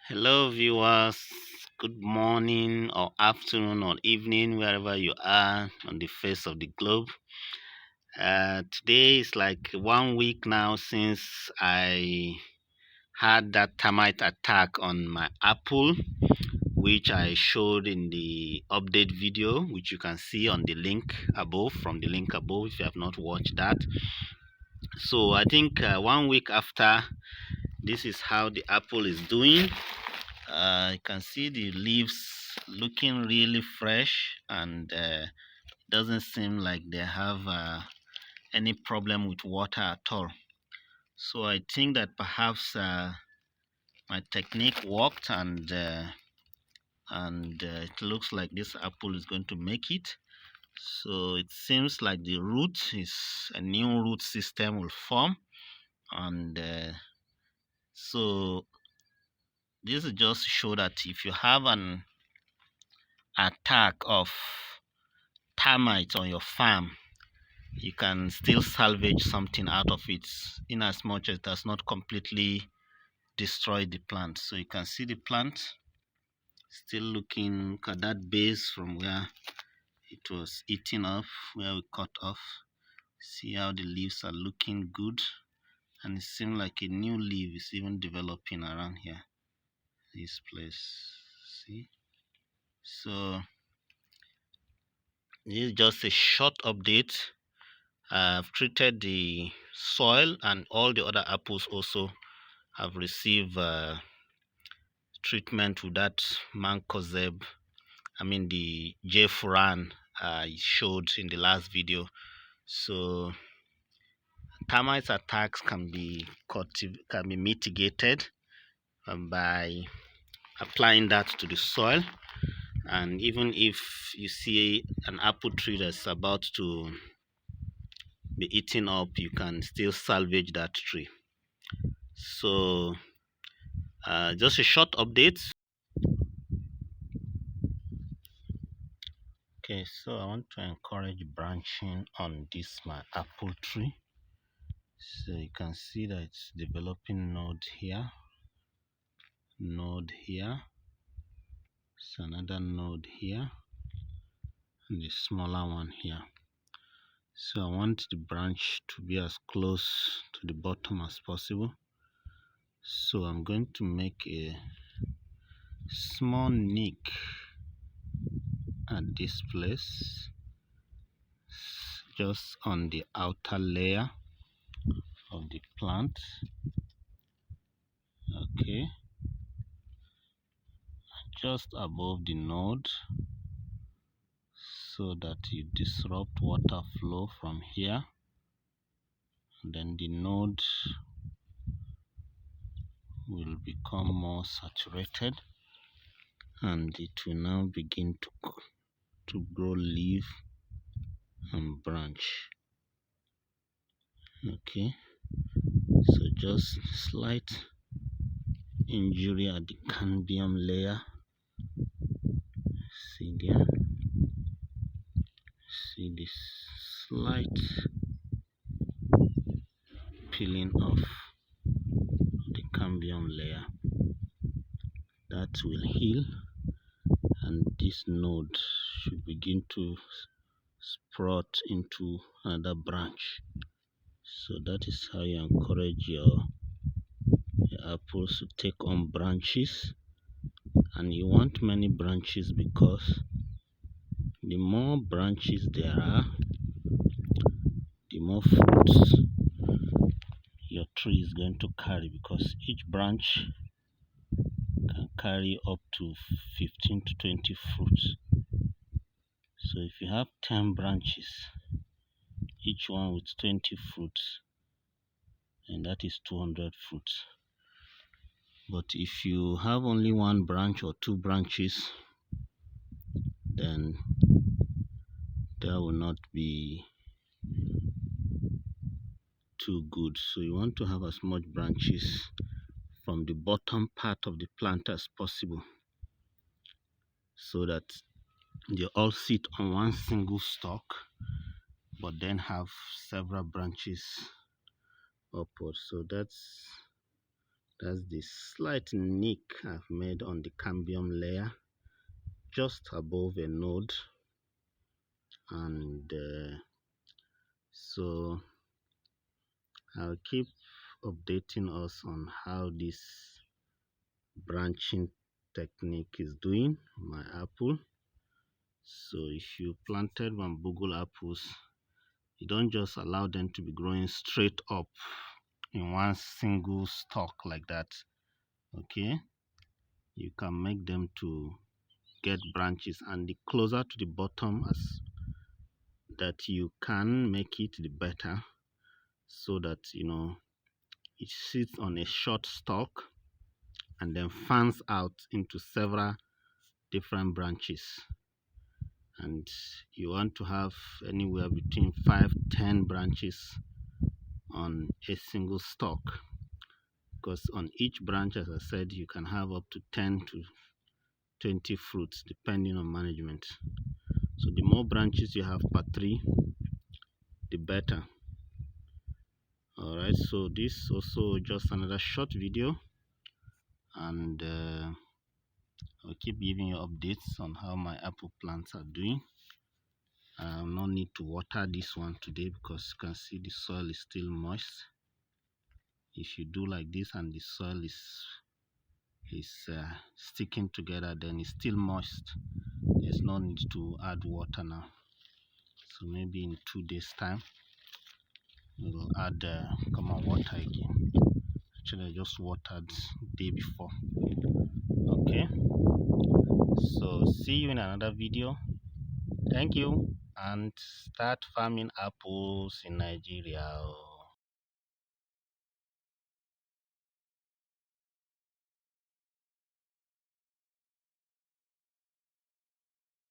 Hello, viewers. Good morning, or afternoon, or evening, wherever you are on the face of the globe. Today is like 1 week now since I had that termite attack on my apple, which I showed in the update video, which you can see on the link above, from the link above, if you have not watched that. So I think 1 week after, this is how the apple is doing. You can see the leaves looking really fresh, and doesn't seem like they have any problem with water at all. So I think that perhaps my technique worked, and it looks like this apple is going to make it. So it seems like the root is a new root system will form, and so this is just to show that if you have an attack of termite on your farm, you can still salvage something out of it, in as much as it does not completely destroy the plant. So you can see the plant still looking. Look at that base from where it was eaten off, where we cut off. See how the leaves are looking good, and it seems like a new leaf is even developing around here, this place. See, so this is just a short update. I've treated the soil, and all the other apples also have received treatment with that mancozeb. I mean the J-furan I showed in the last video. So termite attacks can be mitigated by applying that to the soil. And even if you see an apple tree that's about to be eaten up, you can still salvage that tree. So just a short update. Okay, so I want to encourage branching on this my apple tree. So you can see that it's developing node here, it's another node here, and a smaller one here. So I want the branch to be as close to the bottom as possible. So I'm going to make a small nick at this place, just on the outer layer of the plant. Okay, just above the node, so that you disrupt water flow from here, and then the node will become more saturated, and it will now begin to grow leaf and branch. Okay, so just slight injury at the cambium layer. See there, see this slight peeling off the cambium layer. That will heal, and this node should begin to sprout into another branch. So that is how you encourage your apples to take on branches. And you want many branches, because the more branches there are, the more fruits your tree is going to carry, because each branch can carry up to 15 to 20 fruits. So if you have 10 branches, each one with 20 fruits, and that is 200 fruits. But if you have only one branch or two branches, then that will not be too good. So you want to have as much branches from the bottom part of the plant as possible, so that they all sit on one single stalk, but then have several branches upwards. So that's That's the slight nick I've made on the cambium layer just above a node, and so I'll keep updating us on how this branching technique is doing my apple. So if you planted Wambugu apples, you don't just allow them to be growing straight up in one single stalk like that. Okay, you can make them to get branches, and the closer to the bottom as that you can make it, the better, so that it sits on a short stalk and then fans out into several different branches. And you want to have anywhere between 5-10 branches on a single stalk, because on each branch, as I said, you can have up to 10 to 20 fruits depending on management. So the more branches you have per tree, the better. All right, so this also just another short video, and I'll keep giving you updates on how my apple plants are doing. I'll not need to water this one today because you can see the soil is still moist. If you do like this and the soil is sticking together, then it's still moist. There's no need to add water now. So maybe in 2 days time we'll add come on, water again. Actually, I just watered the day before. Okay, so see you in another video. Thank you, and start farming apples in Nigeria.